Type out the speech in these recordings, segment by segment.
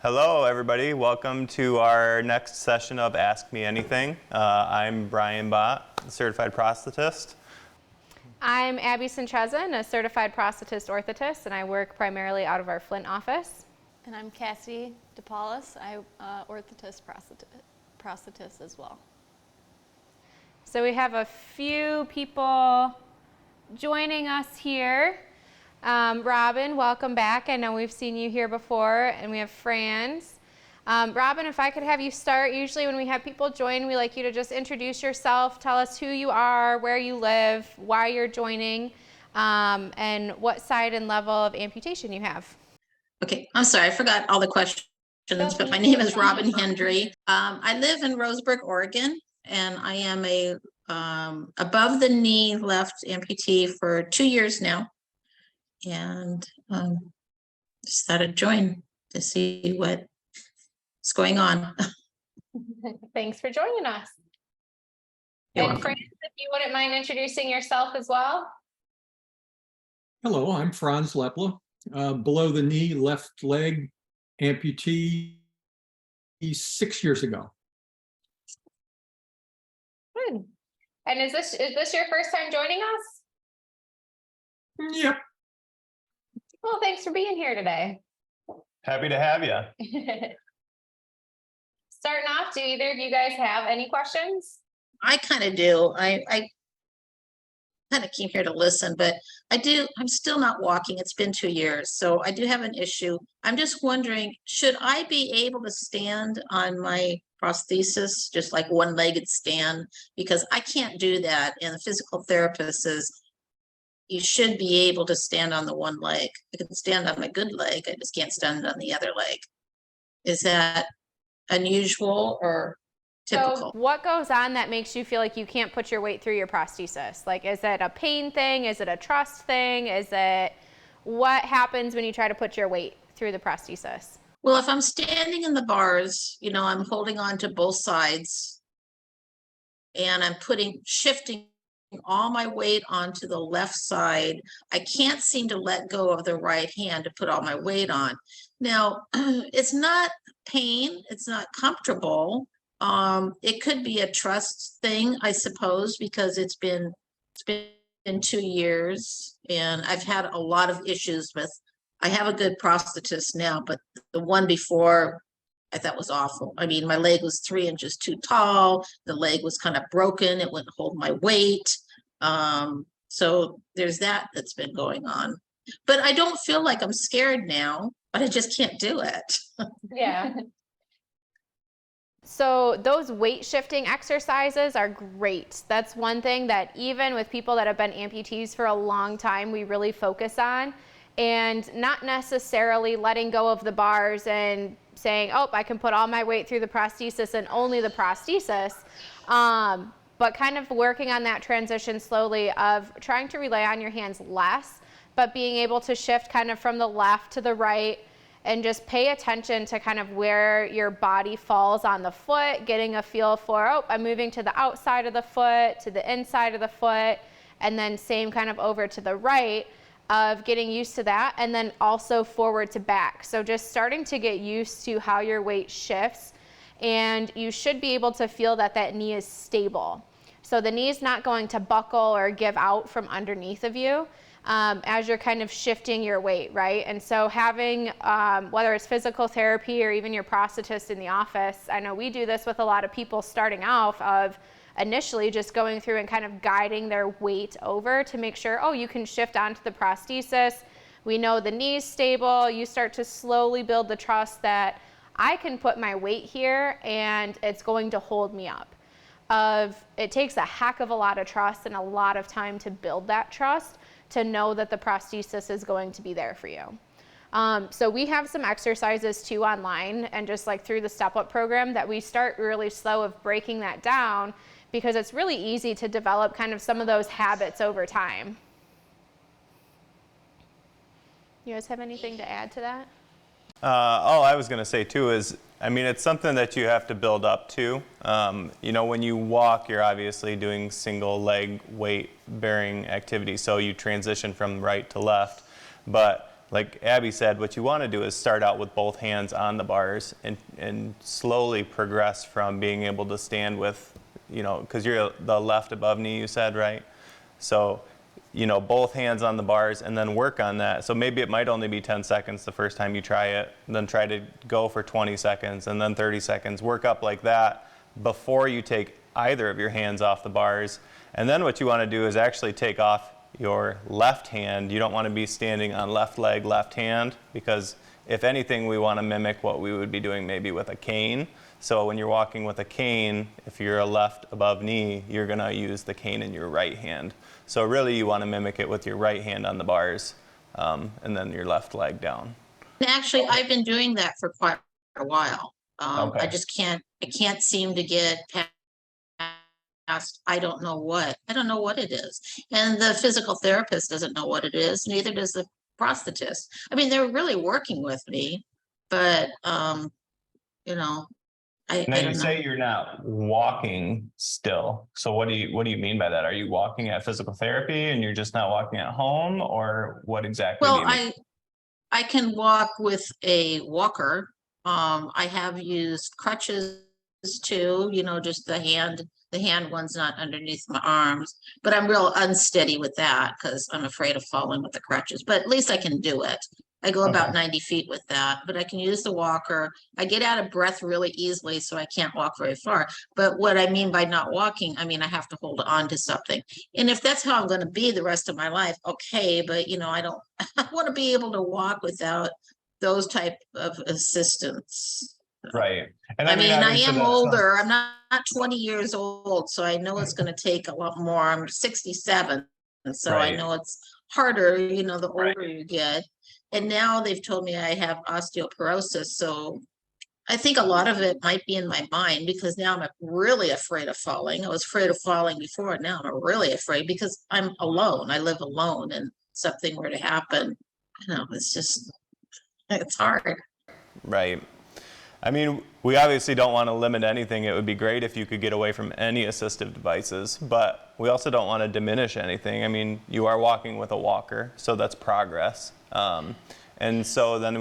Hello, everybody. Welcome to our next session of Ask Me Anything. I'm Brian Bott, certified prosthetist. I'm Abby Sanchezin, a certified prosthetist orthotist, and I work primarily out of our Flint office. And I'm Cassie DePaulis. I orthotist prosthetist as well. So we have a few people joining us here. Robin, welcome back. I know we've seen you here before, and we have Franz. Robin, if I could have you start. Usually when we have people join, we like you to just introduce yourself, tell us who you are, where you live, why you're joining, and what side and level of amputation you have. Okay, I'm sorry, I forgot all the questions, but my name is Robin Hendry. I live in Roseburg, Oregon, and I am a above the knee left amputee for 2 years now. And just thought I'd join to see what's going on. Thanks for joining us. You're And welcome. Franz, if you wouldn't mind introducing yourself as well. Hello, I'm Franz Lepla, below the knee left leg amputee 6 years ago. Good. And is this your first time joining us? Yep. Well, thanks for being here today. Happy to have you. Starting off, do either of you guys have any questions? I kind of do. I kind of came here to listen, but I'm still not walking. It's been 2 years, so I do have an issue. I'm just wondering, should I be able to stand on my prosthesis, just like one-legged stand? Because I can't do that, and the physical therapist says you should be able to stand on the one leg. I can stand on my good leg, I just can't stand on the other leg. Is that unusual or typical? So what goes on that makes you feel like you can't put your weight through your prosthesis? Like, is it a pain thing? Is it a trust thing? What happens when you try to put your weight through the prosthesis? Well, if I'm standing in the bars, I'm holding on to both sides and I'm shifting all my weight onto the left side. I can't seem to let go of the right hand to put all my weight on. Now, it's not pain, it's not comfortable. It could be a trust thing, I suppose, because it's been 2 years and I've had a lot of issues I have a good prosthetist now, but the one before I thought was awful. I mean, my leg was 3 inches too tall. The leg was kind of broken. It wouldn't hold my weight. So there's that's been going on. But I don't feel like I'm scared now, but I just can't do it. Yeah. So those weight shifting exercises are great. That's one thing that even with people that have been amputees for a long time, we really focus on. And not necessarily letting go of the bars and saying, oh, I can put all my weight through the prosthesis and only the prosthesis, but kind of working on that transition slowly of trying to rely on your hands less, but being able to shift kind of from the left to the right and just pay attention to kind of where your body falls on the foot, getting a feel for, oh, I'm moving to the outside of the foot, to the inside of the foot, and then same kind of over to the right, of getting used to that, and then also forward to back. So just starting to get used to how your weight shifts, and you should be able to feel that knee is stable. So the knee is not going to buckle or give out from underneath of you as you're kind of shifting your weight, right? And so having, whether it's physical therapy or even your prosthetist in the office, I know we do this with a lot of people starting off of initially just going through and kind of guiding their weight over to make sure, oh, you can shift onto the prosthesis. We know the knee's stable. You start to slowly build the trust that I can put my weight here and it's going to hold me up. It takes a heck of a lot of trust and a lot of time to build that trust to know that the prosthesis is going to be there for you. So we have some exercises too online and just like through the step-up program that we start really slow of breaking that down, because it's really easy to develop kind of some of those habits over time. You guys have anything to add to that? All I was going to say too is, I mean, it's something that you have to build up to. When you walk, you're obviously doing single leg weight bearing activity, so you transition from right to left. But like Abby said, what you want to do is start out with both hands on the bars and slowly progress from being able to stand with, you know, because you're the left above knee, you said, right? So, you know, both hands on the bars and then work on that. So maybe it might only be 10 seconds the first time you try it, then try to go for 20 seconds and then 30 seconds. Work up like that before you take either of your hands off the bars. And then what you want to do is actually take off your left hand. You don't want to be standing on left leg, left hand, because if anything, we want to mimic what we would be doing maybe with a cane. So when you're walking with a cane, if you're a left above knee, you're going to use the cane in your right hand. So really you want to mimic it with your right hand on the bars and then your left leg down. Actually, I've been doing that for quite a while. Okay. I can't seem to get past, I don't know what it is. And the physical therapist doesn't know what it is, neither does the prosthetist. I mean, they're really working with me, but, you know, I Now you don't say know. you're not walking still. So what do you mean by that? Are you walking at physical therapy and you're just not walking at home, or what exactly do Well, you mean? I can walk with a walker. I have used crutches too, you know, just the hand one's not underneath my arms, but I'm real unsteady with that because I'm afraid of falling with the crutches, but at least I can do it. I go about 90 feet with that, but I can use the walker. I get out of breath really easily, so I can't walk very far. But what I mean by not walking, I mean, I have to hold on to something. And if that's how I'm going to be the rest of my life, okay, but you know, I don't, I want to be able to walk without those type of assistance. Right. And I mean, I obviously am that's older. I'm not 20 years old, so I know it's going to take a lot more. I'm 67, and so I right. know it's harder, you know, the Right. older you get. And now they've told me I have osteoporosis, so I think a lot of it might be in my mind because now I'm really afraid of falling. I was afraid of falling before, and now I'm really afraid because I'm alone. I live alone, and something were to happen, you know, it's hard. Right. I mean, we obviously don't want to limit anything. It would be great if you could get away from any assistive devices, but we also don't want to diminish anything. I mean, you are walking with a walker, so that's progress. And so then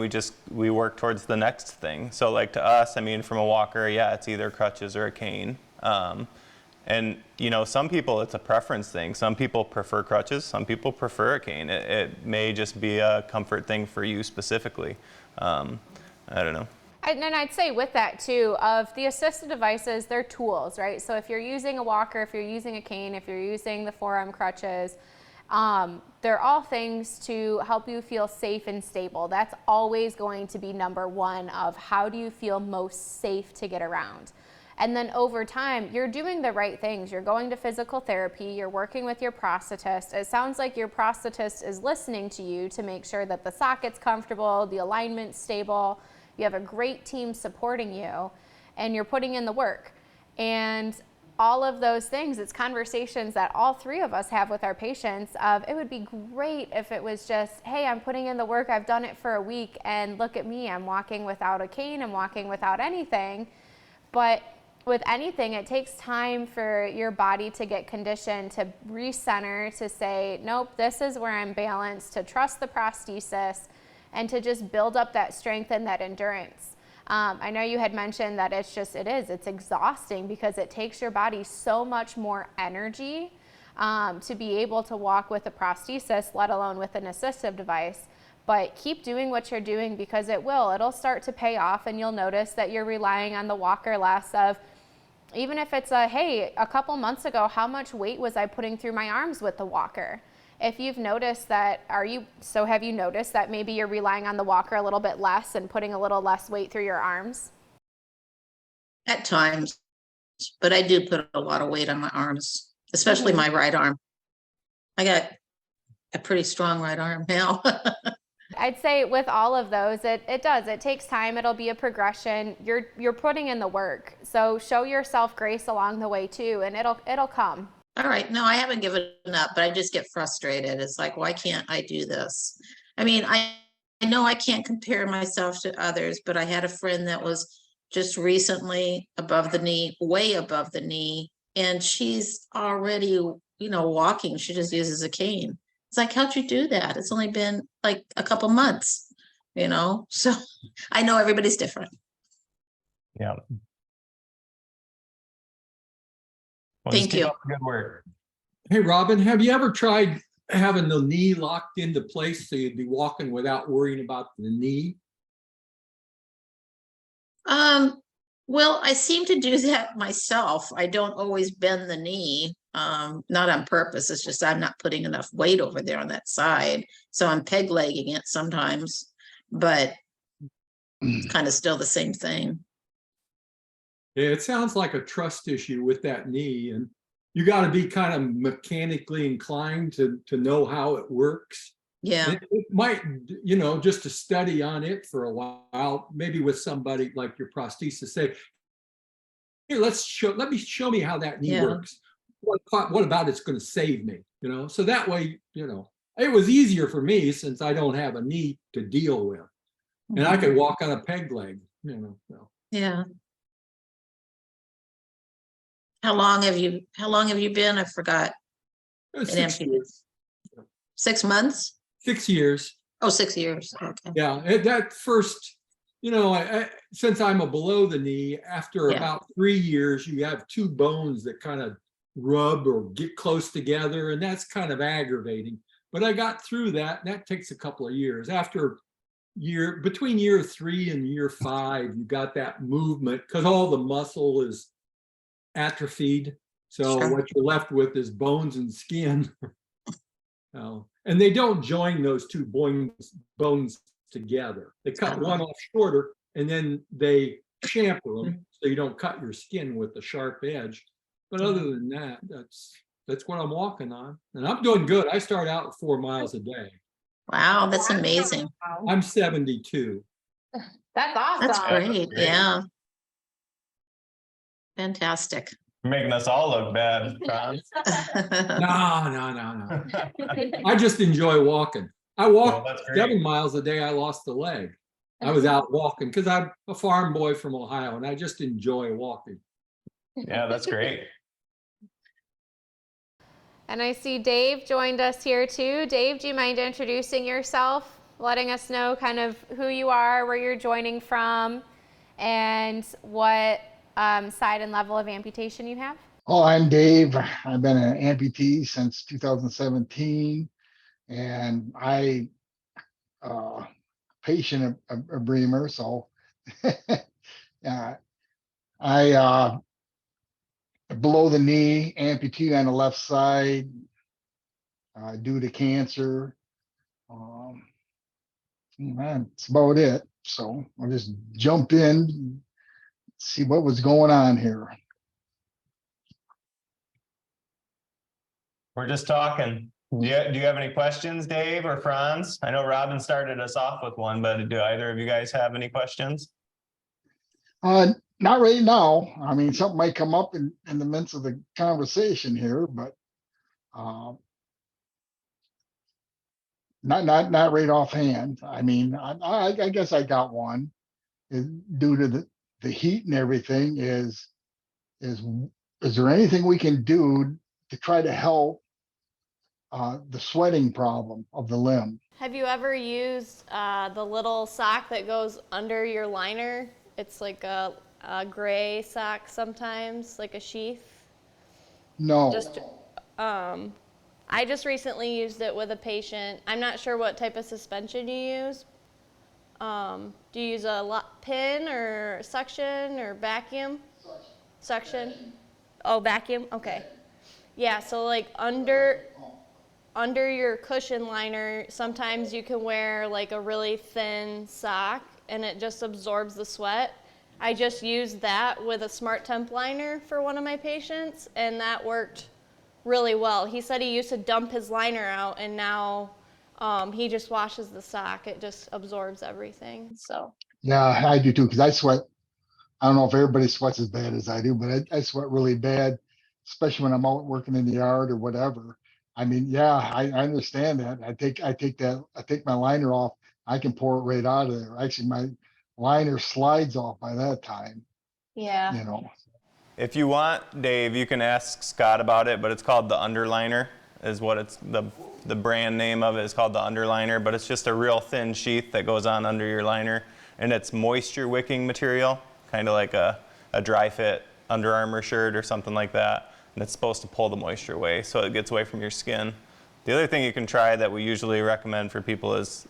we work towards the next thing. So like to us, I mean, from a walker, yeah, it's either crutches or a cane. And you know, some people, it's a preference thing. Some people prefer crutches, some people prefer a cane. It may just be a comfort thing for you specifically. I don't know. And I'd say with that too, of the assistive devices, they're tools, right? So if you're using a walker, if you're using a cane, if you're using the forearm crutches, they're all things to help you feel safe and stable. That's always going to be number one of how do you feel most safe to get around. And then over time, you're doing the right things. You're going to physical therapy, you're working with your prosthetist. It sounds like your prosthetist is listening to you to make sure that the socket's comfortable, the alignment's stable. You have a great team supporting you, and you're putting in the work. And all of those things, it's conversations that all three of us have with our patients of, it would be great if it was just, hey, I'm putting in the work, I've done it for a week, and look at me, I'm walking without a cane, I'm walking without anything. But with anything, it takes time for your body to get conditioned, to recenter, to say, nope, this is where I'm balanced, to trust the prosthesis, and to just build up that strength and that endurance. I know you had mentioned that it's exhausting because it takes your body so much more energy to be able to walk with a prosthesis, let alone with an assistive device. But keep doing what you're doing because it'll start to pay off, and you'll notice that you're relying on the walker less of, even if it's hey, a couple months ago, how much weight was I putting through my arms with the walker? If you've noticed that, have you noticed that maybe you're relying on the walker a little bit less and putting a little less weight through your arms? At times, but I do put a lot of weight on my arms, especially my right arm. I got a pretty strong right arm now. I'd say with all of those, it takes time. It'll be a progression. You're putting in the work. So show yourself grace along the way too, and it'll come. All right. No, I haven't given up, but I just get frustrated. It's like, why can't I do this? I mean, I know I can't compare myself to others, but I had a friend that was just recently above the knee, way above the knee, and she's already, you know, walking. She just uses a cane. It's like, how'd you do that? It's only been like a couple months, you know? So I know everybody's different. Yeah. Well, Thank just keep you. up the good work. Hey, Robin, have you ever tried having the knee locked into place so you'd be walking without worrying about the knee? Well, I seem to do that myself. I don't always bend the knee, not on purpose. It's just I'm not putting enough weight over there on that side. So I'm peg legging it sometimes, but it's kind of still the same thing. Yeah, it sounds like a trust issue with that knee, and you got to be kind of mechanically inclined to know how it works. Yeah. It might, you know, just to study on it for a while, maybe with somebody like your prosthesis, say, here, let me show me how that knee Yeah. works. What about it's going to save me, you know? So that way, you know, it was easier for me since I don't have a knee to deal with, and I could walk on a peg leg, you know. So. Yeah. How long have you been? I forgot. It was An 6 amputee. years. 6 months? 6 years. Oh, 6 years. Okay. Yeah, that first, you know, since I'm a below the knee, after Yeah. about 3 years, you have two bones that kind of rub or get close together, and that's kind of aggravating. But I got through that. That takes a couple of years. Between year 3 and year 5, you got that movement because all the muscle is atrophied. So Sure. what you're left with is bones and skin. And they don't join those two bones together. They cut one off shorter and then they chamfer them so you don't cut your skin with the sharp edge. But other than that, that's what I'm walking on. And I'm doing good. I start out at 4 miles a day. Wow, that's amazing. I'm 72. That's awesome. That's great. great. Yeah. Fantastic. You're making us all look bad, Franz. No. I just enjoy walking. I walked that's great. 7 miles a day. I lost a leg. I was out walking because I'm a farm boy from Ohio and I just enjoy walking. Yeah, that's great. And I see Dave joined us here too. Dave, do you mind introducing yourself, letting us know kind of who you are, where you're joining from, and what side and level of amputation you have? Oh, I'm Dave. I've been an amputee since 2017, and I patient of Bremer, so I below the knee amputee on the left side due to cancer. That's about it. So I'll just jump in, see what was going on here. We're just talking. Do you have any questions, Dave or Franz? I know Robin started us off with one, but do either of you guys have any questions? Not right now. I mean, something might come up in the midst of the conversation here, but not right offhand. I mean, I guess I got one. Due to the heat and everything, is there anything we can do to try to help the sweating problem of the limb? Have you ever used the little sock that goes under your liner? It's like a gray sock sometimes, like a sheath. No. I just recently used it with a patient. I'm not sure what type of suspension you use. Do you use a pin or suction or vacuum? Suction. Oh, vacuum? Okay. Yeah, so like under your cushion liner, sometimes you can wear like a really thin sock and it just absorbs the sweat. I just used that with a Smart Temp liner for one of my patients, and that worked really well. He said he used to dump his liner out, and now he just washes the sock. It just absorbs everything. So Yeah, I do too, because I sweat. I don't know if everybody sweats as bad as I do, but I sweat really bad, especially when I'm out working in the yard or whatever. I mean, yeah, I understand that. I take my liner off. I can pour it right out of there. Actually, my liner slides off by that time. yeah. You know. If you want, Dave, you can ask Scott about it, but it's called the Underliner. is what it's the brand name of it is called the Underliner, but it's just a real thin sheath that goes on under your liner, and it's moisture wicking material, kind of like a dry fit Under Armour shirt or something like that, and it's supposed to pull the moisture away so it gets away from your skin. The other thing you can try that we usually recommend for people is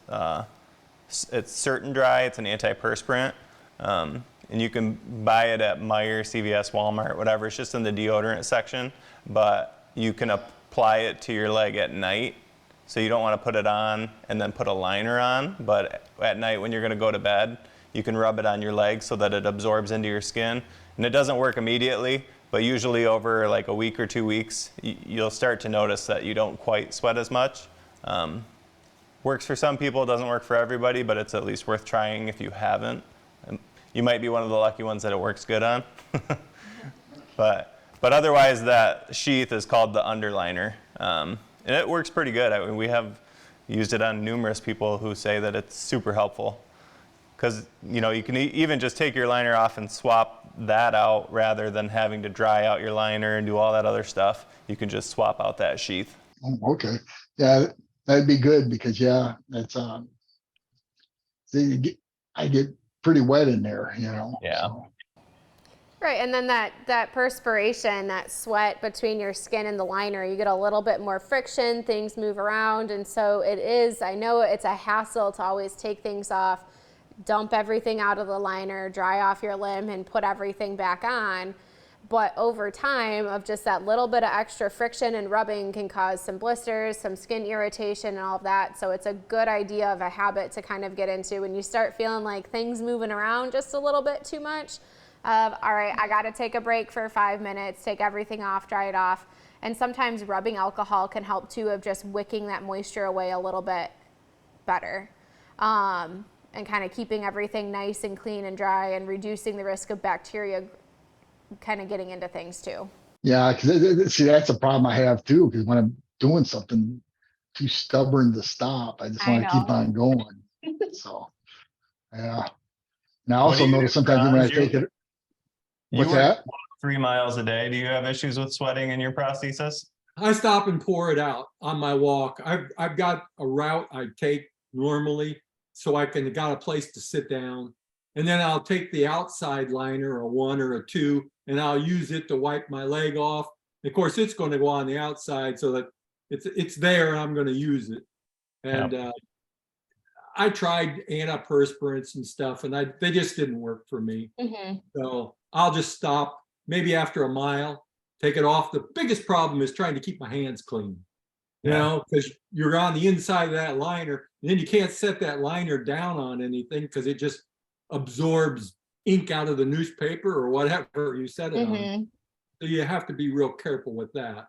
it's Certain Dry. It's an antiperspirant, and you can buy it at Meijer, CVS, Walmart, whatever. It's just in the deodorant section, but you can apply it to your leg at night. So you don't want to put it on and then put a liner on, but at night when you're going to go to bed, you can rub it on your leg so that it absorbs into your skin. And it doesn't work immediately, but usually over like a week or 2 weeks, you'll start to notice that you don't quite sweat as much. Works for some people, doesn't work for everybody, but it's at least worth trying if you haven't. You might be one of the lucky ones that it works good on. But otherwise, that sheath is called the Underliner. And it works pretty good. I mean, we have used it on numerous people who say that it's super helpful. Because, you know, you can even just take your liner off and swap that out rather than having to dry out your liner and do all that other stuff. You can just swap out that sheath. Oh, okay. Yeah, that'd be good because that's I get pretty wet in there, you know. Yeah. So. Right, and then that perspiration, that sweat between your skin and the liner, you get a little bit more friction, things move around, and so it is, I know it's a hassle to always take things off, dump everything out of the liner, dry off your limb, and put everything back on. But over time, of just that little bit of extra friction and rubbing can cause some blisters, some skin irritation, and all of that. So it's a good idea of a habit to kind of get into when you start feeling like things moving around just a little bit too much. All right, I got to take a break for 5 minutes, take everything off, dry it off. And sometimes rubbing alcohol can help too, of just wicking that moisture away a little bit better. And kind of keeping everything nice and clean and dry and reducing the risk of bacteria kind of getting into things too. Yeah, because see, that's a problem I have too. Because when I'm doing something too stubborn to stop, I just want to keep on going. So, yeah. And I also notice sometimes when I take it. What's that? 3 miles a day. Do you have issues with sweating in your prosthesis? I stop and pour it out on my walk. I've got a route I take normally, so I got a place to sit down. And then I'll take the outside liner, a 1 or a 2, and I'll use it to wipe my leg off. Of course, it's going to go on the outside so that it's there and I'm going to use it. And I tried antiperspirants and stuff, and they just didn't work for me. Mm-hmm. So I'll just stop maybe after a mile, take it off. The biggest problem is trying to keep my hands clean, you know, because you're on the inside of that liner, and then you can't set that liner down on anything because it just absorbs ink out of the newspaper or whatever you set it on. So you have to be real careful with that.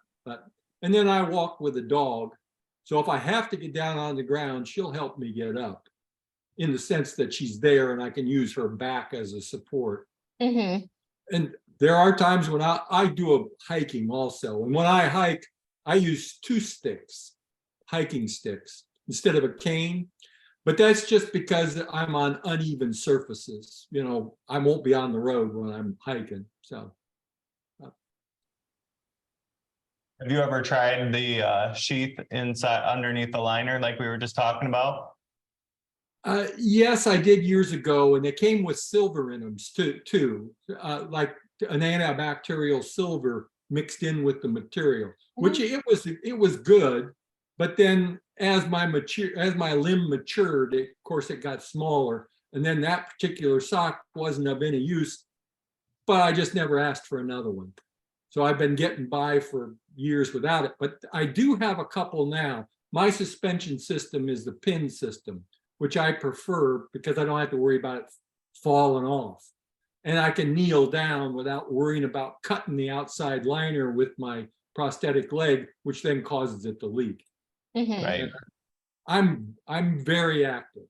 And then I walk with a dog. So if I have to get down on the ground, she'll help me get up in the sense that she's there and I can use her back as a support. And there are times when I do a hiking also. And when I hike, I use 2 sticks, hiking sticks, instead of a cane. But that's just because I'm on uneven surfaces. You know, I won't be on the road when I'm hiking. So. Have you ever tried the sheath inside underneath the liner like we were just talking about? Yes, I did years ago, and they came with silver in them too, like an antibacterial silver mixed in with the material, which it was good. But then as my limb matured, of course it got smaller, and then that particular sock wasn't of any use. But I just never asked for another one, so I've been getting by for years without it. But I do have a couple now. My suspension system is the pin system, which I prefer because I don't have to worry about it falling off. And I can kneel down without worrying about cutting the outside liner with my prosthetic leg, which then causes it to leak. Right. I'm very active.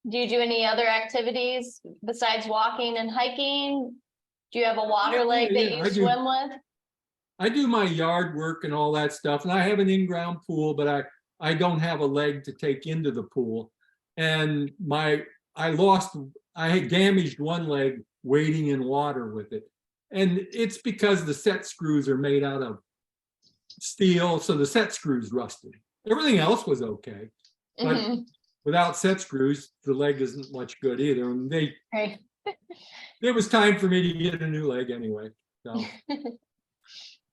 Do you do any other activities besides walking and hiking? Do you have a water leg that you swim with? I do my yard work and all that stuff, and I have an in-ground pool, but I don't have a leg to take into the pool. And I had damaged one leg wading in water with it. And it's because the set screws are made out of steel, so the set screws rusted. Everything else was okay, but Mhm. without set screws, the leg isn't much good either. And Right. it was time for me to get a new leg anyway. So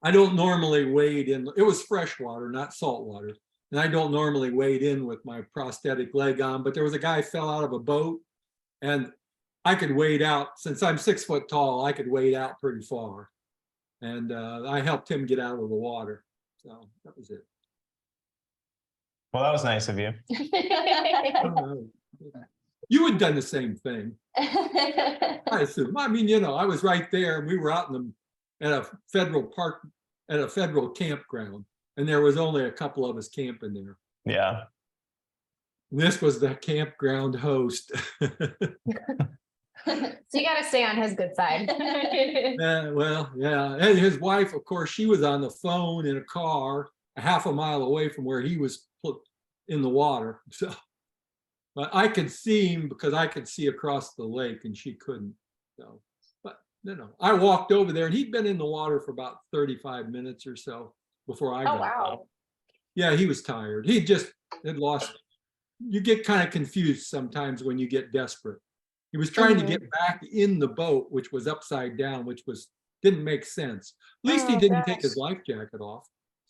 I don't normally wade in. It was fresh water, not salt water. And I don't normally wade in with my prosthetic leg on, but there was a guy fell out of a boat and I could wade out. Since I'm 6 foot tall, I could wade out pretty far. And I helped him get out of the water. So that was it. Well, that was nice of you. You had done the same thing, I assume. I mean, I was right there. We were out at a federal park, at a federal campground, and there was only a couple of us camping there. Yeah. And this was the campground host. So you got to stay on his good side. Well, yeah. And his wife, of course, she was on the phone in a car a half a mile away from where he was put in the water. So, but I could see him because I could see across the lake and she couldn't. So, but I walked over there and he'd been in the water for about 35 minutes or so before I got out. Yeah, he was tired. He just had lost. You get kind of confused sometimes when you get desperate. He was trying to get back in the boat, which was upside down, which didn't make sense. At least he didn't take his life jacket off.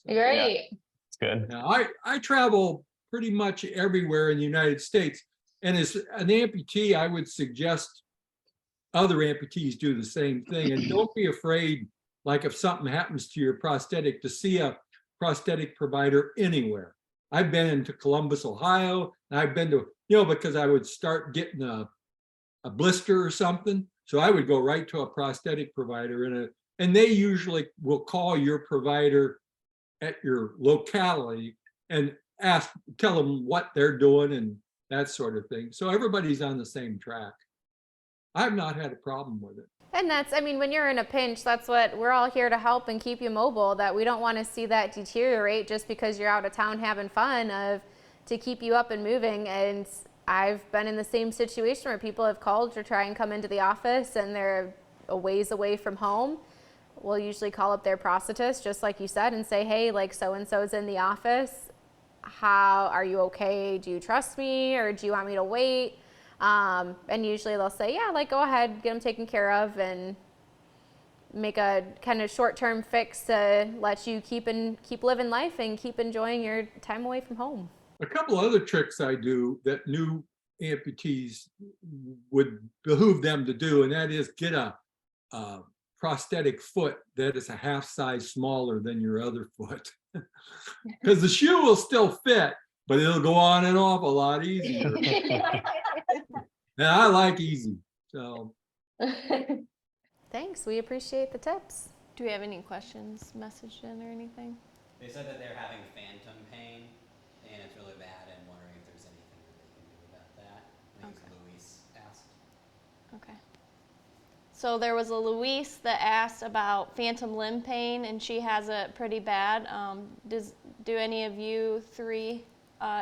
So, Great. It's good. now, I travel pretty much everywhere in the United States. And as an amputee, I would suggest other amputees do the same thing. And don't be afraid, like if something happens to your prosthetic, to see a prosthetic provider anywhere. I've been to Columbus, Ohio, and I've been to, because I would start getting a blister or something. So I would go right to a prosthetic provider and they usually will call your provider at your locality and tell them what they're doing and that sort of thing. So everybody's on the same track. I've not had a problem with it. And when you're in a pinch, that's what we're all here to help and keep you mobile, that we don't want to see that deteriorate just because you're out of town having fun, to keep you up and moving. And I've been in the same situation where people have called to try and come into the office and they're a ways away from home. We'll usually call up their prosthetist, just like you said, and say, hey, like so-and-so's in the office. How are you okay? Do you trust me or do you want me to wait? And usually they'll say, yeah, like go ahead, get them taken care of and make a kind of short-term fix to let you keep living life and keep enjoying your time away from home. A couple other tricks I do that new amputees would behoove them to do, and that is get a prosthetic foot that is a half size smaller than your other foot. Because the shoe will still fit, but it'll go on and off a lot easier. And I like easy. So Thanks, we appreciate the tips. Do we have any questions messaged in or anything? They said that they're having phantom pain and it's really bad and wondering if there's anything that they can do about that. I think it was Louise asked. Okay. So there was a Louise that asked about phantom limb pain and she has it pretty bad. Do any of you three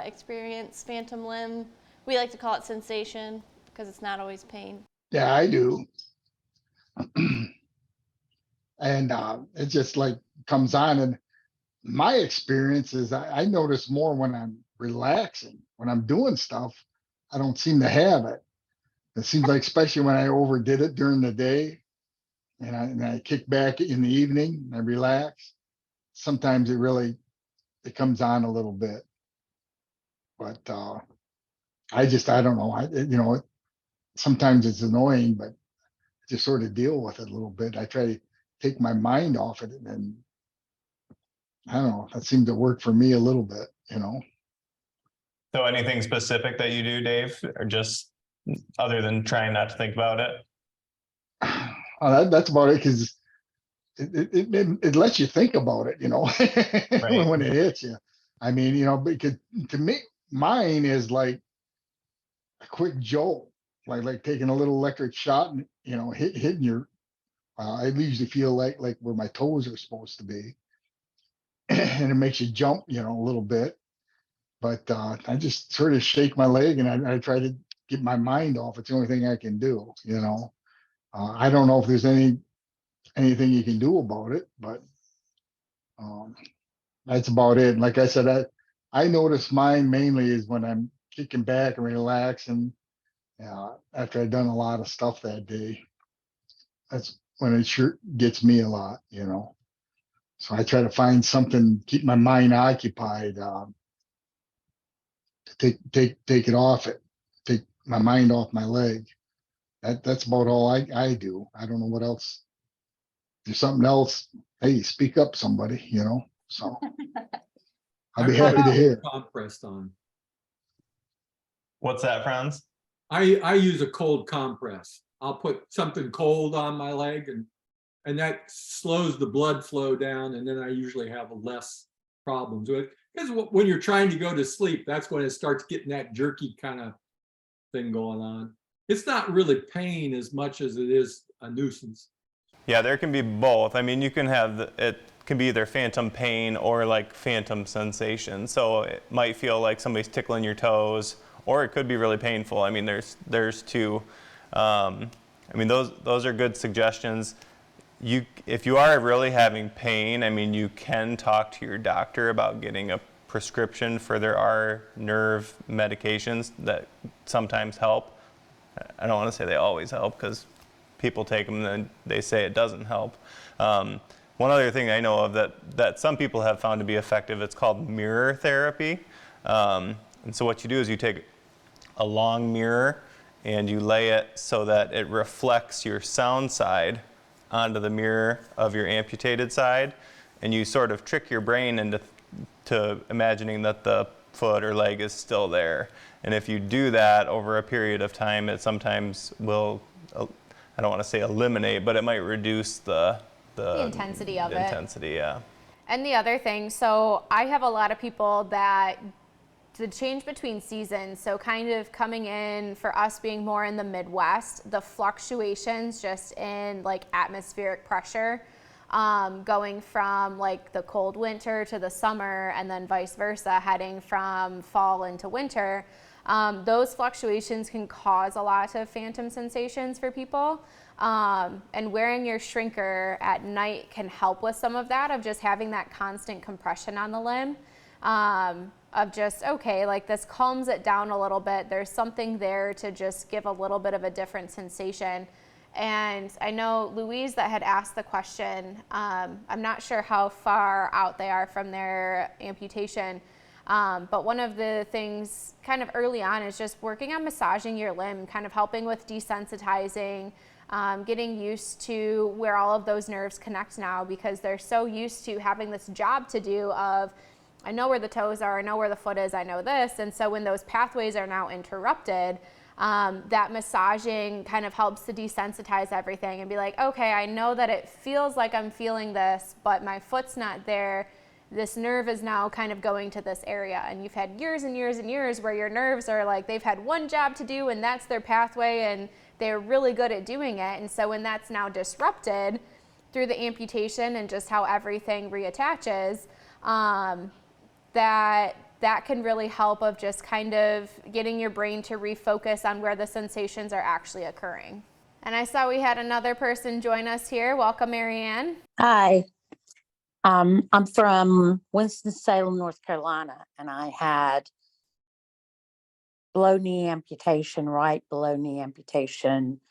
experience phantom limb? We like to call it sensation because it's not always pain. Yeah, I do. And it just like comes on. And my experience is I notice more when I'm relaxing. When I'm doing stuff, I don't seem to have it. It seems like, especially when I overdid it during the day and I kick back in the evening and I relax, sometimes it comes on a little bit. But I don't know. Sometimes it's annoying, but I just sort of deal with it a little bit. I try to take my mind off it, and I don't know, that seemed to work for me a little bit, So anything specific that you do, Dave, or just other than trying not to think about it? That's about it, because it lets you think about it, Right. when it hits you. I mean, because to me, mine is like a quick jolt, like taking a little electric shot and, hitting your, I usually feel like where my toes are supposed to be. And it makes you jump, a little bit. But I just sort of shake my leg and I try to get my mind off. It's the only thing I can do, I don't know if there's anything you can do about it, but That's about it. And like I said, I notice mine mainly is when I'm kicking back and relaxing. After I've done a lot of stuff that day, that's when it sure gets me a lot, So I try to find something, keep my mind occupied, to take it off it, take my mind off my leg. That's about all I do. I don't know what else. If there's something else, hey, speak up, somebody, So I'll be I put happy to a hear. compress on. What's that, Franz? I use a cold compress. I'll put something cold on my leg and that slows the blood flow down, and then I usually have less problems with it. Because when you're trying to go to sleep, that's when it starts getting that jerky kind of thing going on. It's not really pain as much as it is a nuisance. Yeah, there can be both. I mean, you can have, it can be either phantom pain or like phantom sensation. So it might feel like somebody's tickling your toes, or it could be really painful. I mean, there's two. I mean, those are good suggestions. If you are really having pain, I mean, you can talk to your doctor about getting a prescription, for there are nerve medications that sometimes help. I don't want to say they always help, because people take them and then they say it doesn't help. One other thing I know of that some people have found to be effective, it's called mirror therapy. And so what you do is you take a long mirror and you lay it so that it reflects your sound side onto the mirror of your amputated side, and you sort of trick your brain into imagining that the foot or leg is still there. And if you do that over a period of time, it sometimes will, I don't want to say eliminate, but it might reduce the intensity of it. Intensity, yeah. And the other thing, so I have a lot of people that the change between seasons, so kind of coming in for us being more in the Midwest, the fluctuations just in like atmospheric pressure, going from like the cold winter to the summer, and then vice versa, heading from fall into winter, those fluctuations can cause a lot of phantom sensations for people. And wearing your shrinker at night can help with some of that, of just having that constant compression on the limb. Of just, okay, like this calms it down a little bit. There's something there to just give a little bit of a different sensation. And I know Louise that had asked the question, I'm not sure how far out they are from their amputation, but one of the things kind of early on is just working on massaging your limb, kind of helping with desensitizing, getting used to where all of those nerves connect now, because they're so used to having this job to do of, I know where the toes are, I know where the foot is, I know this. And so when those pathways are now interrupted, that massaging kind of helps to desensitize everything and be like, okay, I know that it feels like I'm feeling this, but my foot's not there. This nerve is now kind of going to this area. And you've had years and years and years where your nerves are like, they've had one job to do and that's their pathway, and they're really good at doing it. And so when that's now disrupted through the amputation and just how everything reattaches, that can really help of just kind of getting your brain to refocus on where the sensations are actually occurring. And I saw we had another person join us here. Welcome, Marianne. Hi. I'm from Winston-Salem, North Carolina, and I had below knee amputation, right below knee amputation,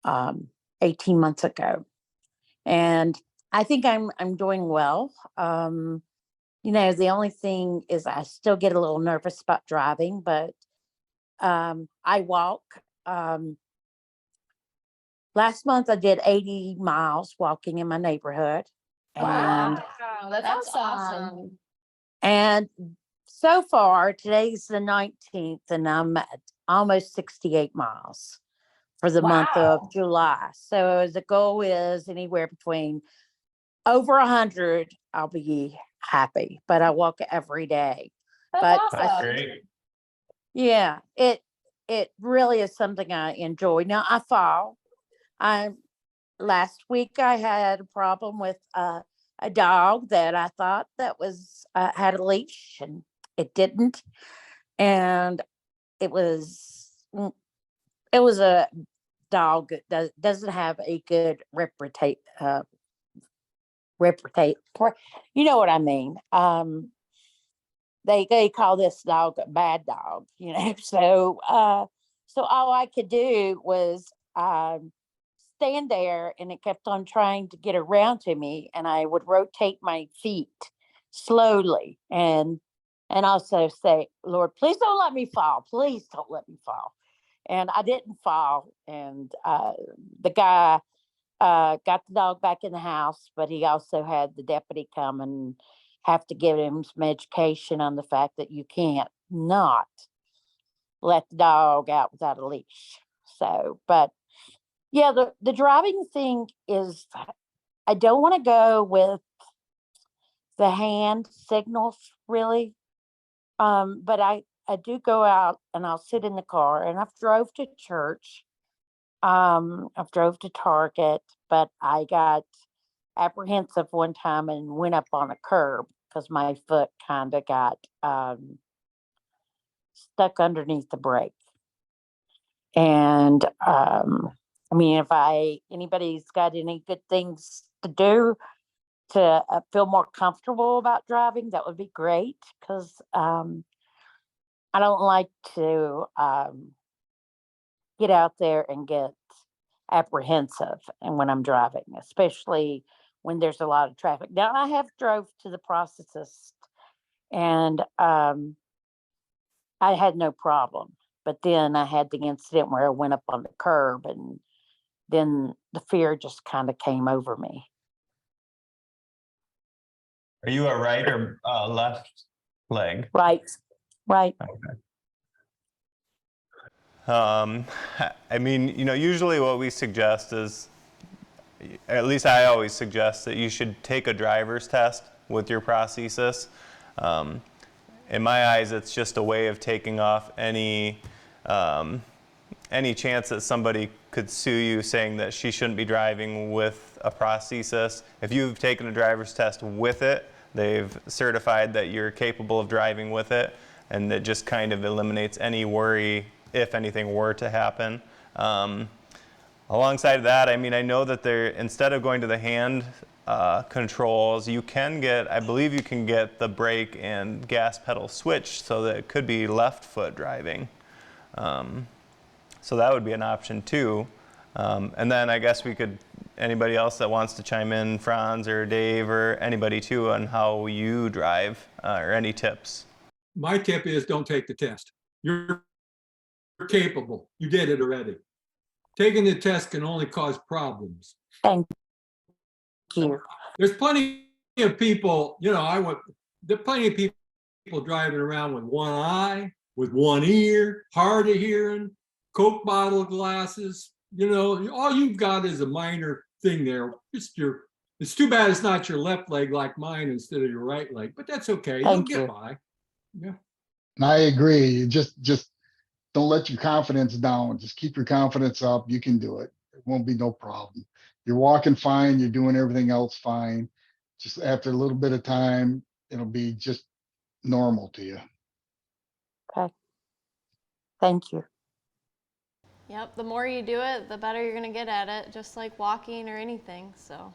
18 months ago. And I think I'm doing well. The only thing is I still get a little nervous about driving, but I walk. Last month I did 80 miles walking in my neighborhood. And Wow, that's awesome. And so far, today's the 19th, and I'm at almost 68 miles for the month of July. So the goal is anywhere between over 100, I'll be happy, but I walk every day. That's But awesome. Great. yeah, it really is something I enjoy. Now I fall. Last week I had a problem with a dog that I thought that was had a leash, and it didn't, and it was a dog that doesn't have a good you know what I mean. They call this dog a bad dog, you know. So all I could do was stand there, and it kept on trying to get around to me, and I would rotate my feet slowly and also say, Lord, please don't let me fall. Please don't let me fall. And I didn't fall. And the guy got the dog back in the house, but he also had the deputy come and have to give him some education on the fact that you can't not let the dog out without a leash. So, but yeah, the driving thing is, I don't want to go with the hand signals really. But I do go out and I'll sit in the car, and I've drove to church. I've drove to Target, but I got apprehensive one time and went up on a curb because my foot kind of got stuck underneath the brake. And I mean, if anybody's got any good things to do to feel more comfortable about driving, that would be great, because I don't like to get out there and get apprehensive and when I'm driving, especially when there's a lot of traffic. Now, I have drove to the Prosthetist, and I had no problem. But then I had the incident where I went up on the curb, and then the fear just kind of came over me. Are you a right or left leg? Right. I mean, you know, usually what we suggest is, at least I always suggest, that you should take a driver's test with your prosthesis. In my eyes, it's just a way of taking off any chance that somebody could sue you saying that she shouldn't be driving with a prosthesis. If you've taken a driver's test with it, they've certified that you're capable of driving with it, and it just kind of eliminates any worry if anything were to happen. Alongside that, I mean, I know that instead of going to the hand controls, you can get, I believe you can get the brake and gas pedal switched so that it could be left foot driving. So that would be an option too. And then I guess anybody else that wants to chime in, Franz or Dave or anybody too, on how you drive or any tips. My tip is don't take the test. You're capable. You did it already. Taking the test can only cause problems. Thank you. There's plenty of people, you know, there's plenty of people driving around with one eye, with one ear, hard of hearing, Coke bottle glasses. You know, all you've got is a minor thing there. It's too bad it's not your left leg like mine instead of your right leg, but that's okay. You'll get by. Yeah. And I agree. You just don't let your confidence down. Just keep your confidence up. You can do it. It won't be no problem. You're walking fine. You're doing everything else fine. Just after a little bit of time, it'll be just normal to you. Okay. Thank you. Yep, the more you do it, the better you're going to get at it, just like walking or anything. So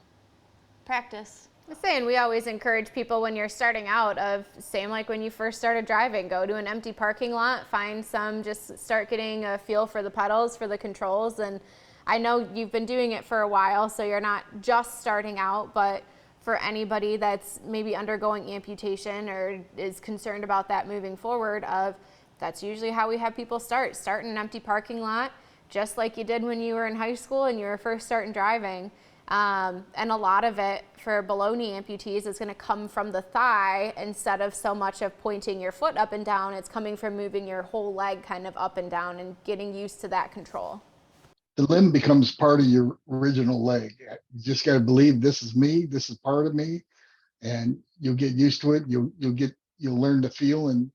practice. I'm saying we always encourage people when you're starting out, same like when you first started driving, go to an empty parking lot, find some, just start getting a feel for the pedals, for the controls. And I know you've been doing it for a while, so you're not just starting out, but for anybody that's maybe undergoing amputation or is concerned about that moving forward, that's usually how we have people start in an empty parking lot, just like you did when you were in high school and you were first starting driving. And a lot of it for below knee amputees is going to come from the thigh instead of so much of pointing your foot up and down. It's coming from moving your whole leg kind of up and down and getting used to that control. The limb becomes part of your original leg. You just got to believe this is me, this is part of me, and you'll get used to it. You'll learn to feel and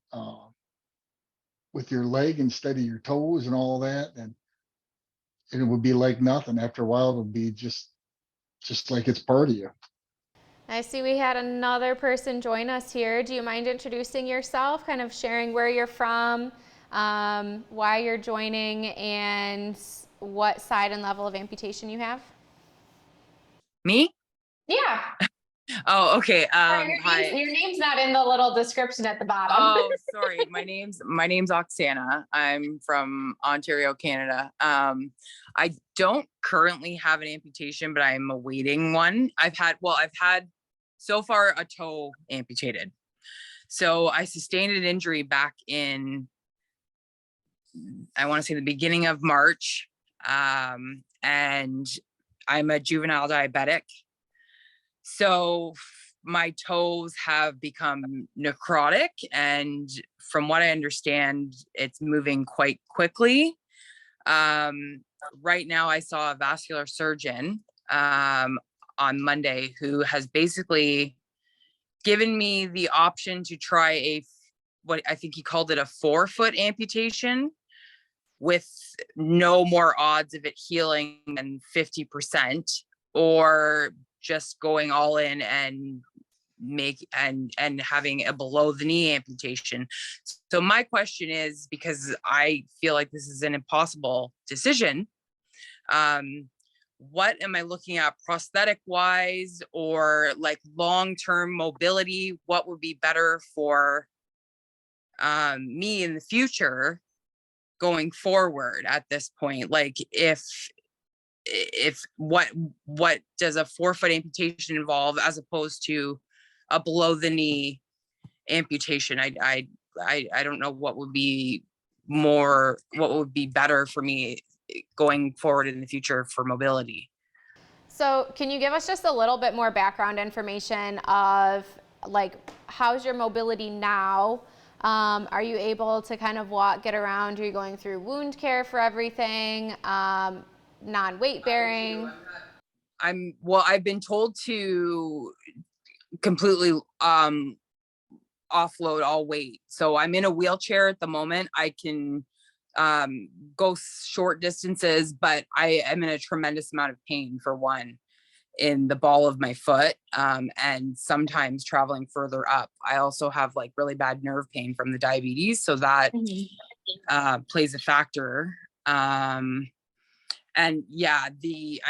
with your leg instead of your toes and all that, and it would be like nothing. After a while, it'll be just like it's part of you. I see we had another person join us here. Do you mind introducing yourself, kind of sharing where you're from, why you're joining, and what side and level of amputation you have? Me? Yeah. Oh, okay. Sorry, Hi. your name's not in the little description at the bottom. Oh, sorry. My name's Oksana. I'm from Ontario, Canada. I don't currently have an amputation, but I'm awaiting one. I've had so far a toe amputated. So I sustained an injury back in, I want to say the beginning of March. And I'm a juvenile diabetic. So my toes have become necrotic, and from what I understand, it's moving quite quickly. Right now I saw a vascular surgeon on Monday who has basically given me the option to try what I think he called it a forefoot amputation with no more odds of it healing than 50%, or just going all in and having a below the knee amputation. So my question is, because I feel like this is an impossible decision, what am I looking at prosthetic wise, or like long-term mobility? What would be better for me in the future going forward at this point? Like if what does a forefoot amputation involve as opposed to a below the knee amputation? I don't know what would be better for me going forward in the future for mobility. So can you give us just a little bit more background information of like, how's your mobility now? Are you able to kind of get around? Are you going through wound care for everything? Non-weight bearing? I've been told to completely offload all weight. So I'm in a wheelchair at the moment. I can go short distances, but I am in a tremendous amount of pain, for one, in the ball of my foot, and sometimes traveling further up. I also have like really bad nerve pain from the diabetes, so that plays a factor. And yeah, the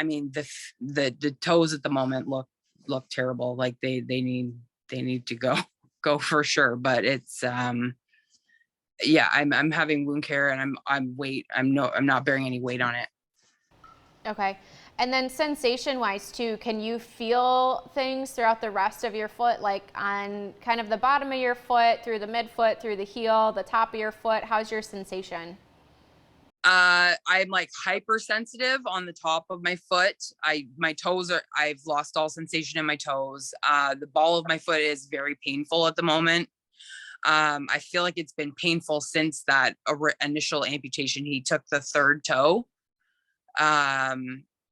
toes at the moment look terrible. Like they need to go for sure. But it's yeah, I'm having wound care, and I'm not bearing any weight on it. Okay. And then sensation wise too, can you feel things throughout the rest of your foot, like on kind of the bottom of your foot, through the midfoot, through the heel, the top of your foot? How's your sensation? I'm like hypersensitive on the top of my foot. My toes I've lost all sensation in my toes. The ball of my foot is very painful at the moment. I feel like it's been painful since that initial amputation. He took the third toe.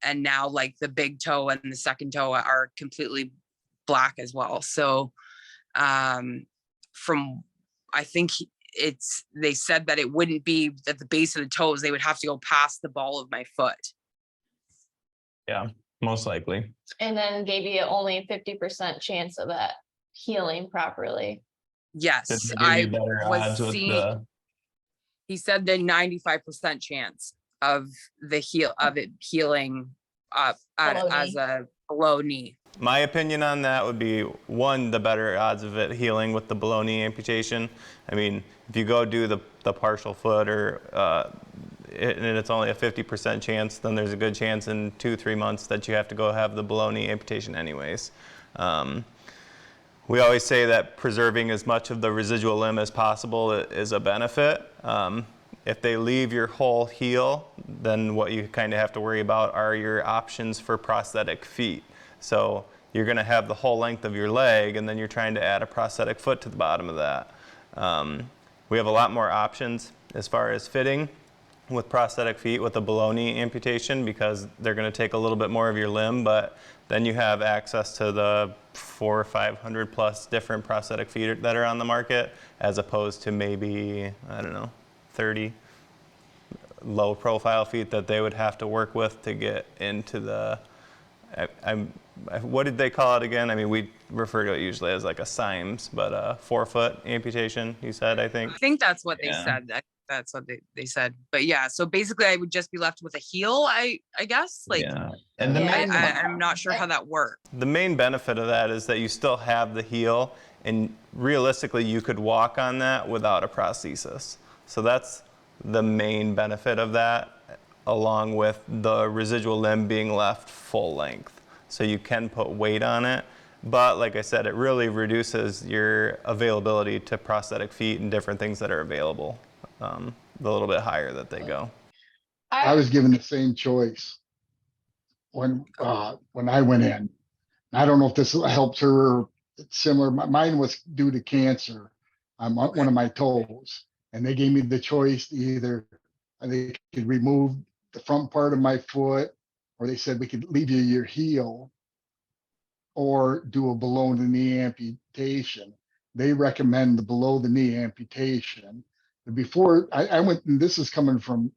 And now like the big toe and the second toe are completely black as well. So, I think they said that it wouldn't be at the base of the toes. They would have to go past the ball of my foot. Yeah, most likely. And then gave you only a 50% chance of that healing properly. Yes, I was seeing. He said the 95% chance of it healing as a below knee. My opinion on that would be, one, the better odds of it healing with the below knee amputation. I mean, if you go do the partial foot and it's only a 50% chance, then there's a good chance in 2-3 months that you have to go have the below knee amputation anyways. We always say that preserving as much of the residual limb as possible is a benefit. If they leave your whole heel, then what you kind of have to worry about are your options for prosthetic feet. So you're going to have the whole length of your leg, and then you're trying to add a prosthetic foot to the bottom of that. We have a lot more options as far as fitting with prosthetic feet with a below knee amputation, because they're going to take a little bit more of your limb, but then you have access to the 400 or 500 plus different prosthetic feet that are on the market, as opposed to maybe, I don't know, 30 low profile feet that they would have to work with to get into the, what did they call it again? I mean, we refer to it usually as like a Symes, but a forefoot amputation, you said, I think. I think that's what they said. That's what they said. But yeah, so basically I would just be left with a heel, I guess. Like, yeah. And the main I'm not sure how that works. The main benefit of that is that you still have the heel, and realistically you could walk on that without a prosthesis. So that's the main benefit of that, along with the residual limb being left full length. So you can put weight on it, but like I said, it really reduces your availability to prosthetic feet and different things that are available, the little bit higher that they go. I was given the same choice when I went in. I don't know if this helps her or it's similar. Mine was due to cancer on one of my toes, and they gave me the choice to either they could remove the front part of my foot, or they said we could leave you your heel, or do a below the knee amputation. They recommend the below the knee amputation. Before I went, and this is coming from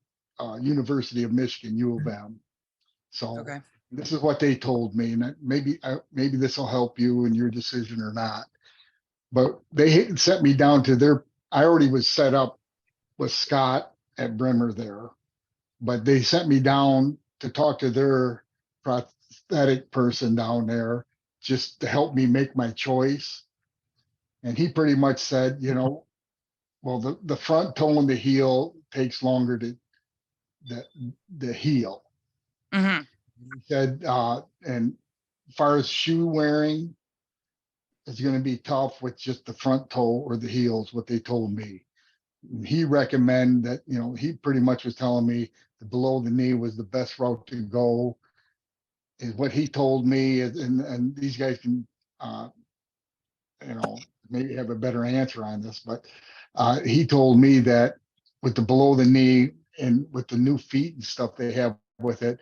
University of Michigan, U of M. So Okay. this is what they told me, and maybe this will help you in your decision or not. But they sent me down to their. I already was set up with Scott at Bremer there, but they sent me down to talk to their prosthetic person down there just to help me make my choice. And he pretty much said, well, the front toe and the heel takes longer to the heel. Mm-hmm. He said, and as far as shoe wearing, it's going to be tough with just the front toe or the heels, what they told me. He recommended that, he pretty much was telling me the below the knee was the best route to go. Is what he told me, and these guys can, maybe have a better answer on this, but he told me that with the below the knee and with the new feet and stuff they have with it,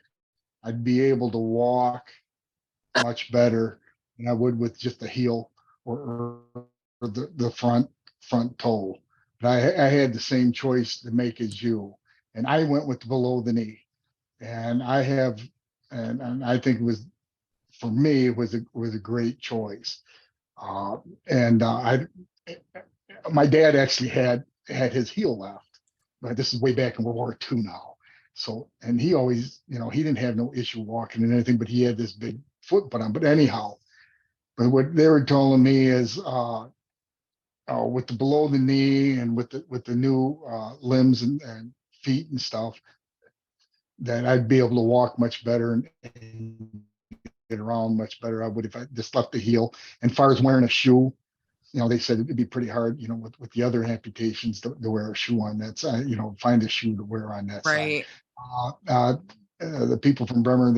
I'd be able to walk much better than I would with just the heel or the front toe. But I had the same choice to make as you, and I went with the below the knee, and I have, and I think it was, for me, it was a great choice. My dad actually had his heel left, but this is way back in World War II now. So, and he always, he didn't have no issue walking and anything, but he had this big foot put on. But anyhow, but what they were telling me is, with the below the knee and with the new limbs and feet and stuff, that I'd be able to walk much better and get around much better. I would if I just left the heel. And as far as wearing a shoe, they said it'd be pretty hard, with the other amputations to wear a shoe on that side, find a shoe to wear on that Right. side. The people from Bremer,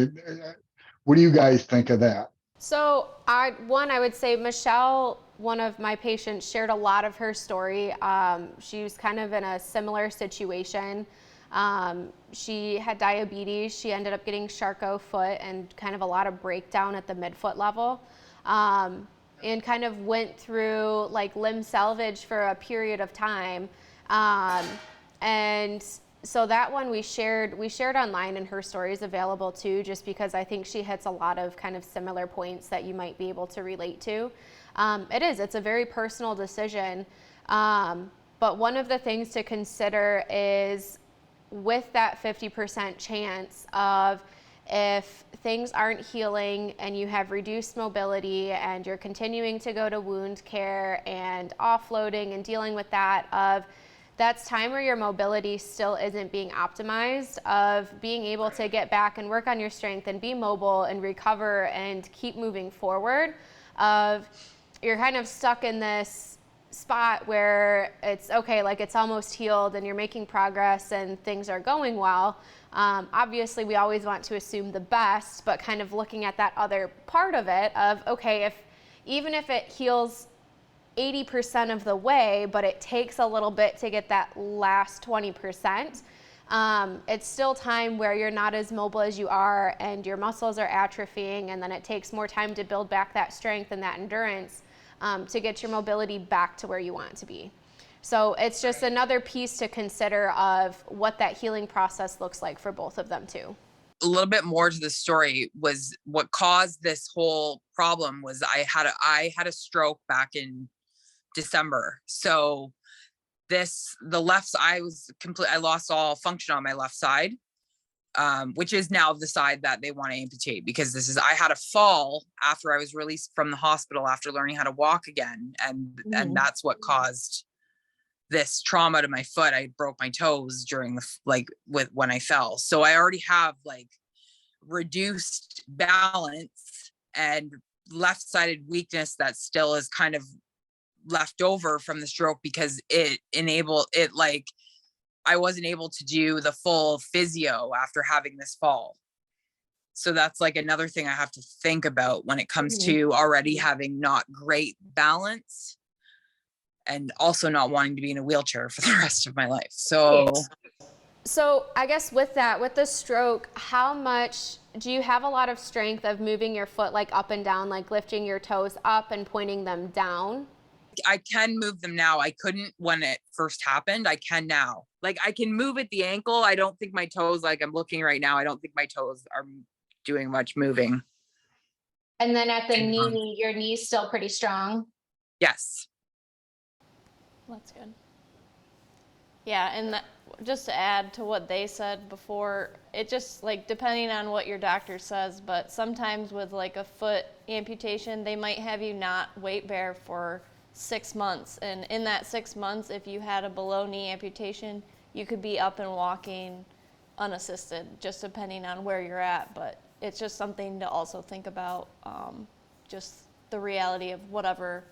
what do you guys think of that? So I would say Michelle, one of my patients, shared a lot of her story. She was kind of in a similar situation. She had diabetes. She ended up getting Charcot foot and kind of a lot of breakdown at the midfoot level. And kind of went through like limb salvage for a period of time. And so that one we shared online, and her story is available too, just because I think she hits a lot of kind of similar points that you might be able to relate to. It's a very personal decision. But one of the things to consider is with that 50% chance of, if things aren't healing and you have reduced mobility and you're continuing to go to wound care and offloading and dealing with that's time where your mobility still isn't being optimized, of being able to get back and work on your strength and be mobile and recover and keep moving forward, of you're kind of stuck in this spot where it's okay, like it's almost healed and you're making progress and things are going well. Obviously, we always want to assume the best, but kind of looking at that other part of it of, okay, even if it heals 80% of the way, but it takes a little bit to get that last 20%, it's still time where you're not as mobile as you are and your muscles are atrophying, and then it takes more time to build back that strength and that endurance to get your mobility back to where you want it to be. So it's just another piece to consider of what that healing process looks like for both of them too. A little bit more to the story was what caused this whole problem was I had a stroke back in December. So I lost all function on my left side. which is now the side that they want to amputate, because I had a fall after I was released from the hospital after learning how to walk again. And that's what caused this trauma to my foot. I broke my toes during when I fell. So I already have like reduced balance and left-sided weakness that still is kind of left over from the stroke, because I wasn't able to do the full physio after having this fall. So that's like another thing I have to think about when it comes to already having not great balance and also not wanting to be in a wheelchair for the rest of my life. So I guess with the stroke, how much do you have a lot of strength of moving your foot like up and down, like lifting your toes up and pointing them down? I can move them now. I couldn't when it first happened. I can now. Like I can move at the ankle. I don't think my toes, like I'm looking right now, I don't think my toes are doing much moving. And then at the knee, your knee's still pretty strong? Yes. That's good. Yeah, and just to add to what they said before, it just like depending on what your doctor says, but sometimes with like a foot amputation, they might have you not weight bear for 6 months. And in that 6 months, if you had a below knee amputation, you could be up and walking unassisted, just depending on where you're at. But it's just something to also think about, just the reality of whatever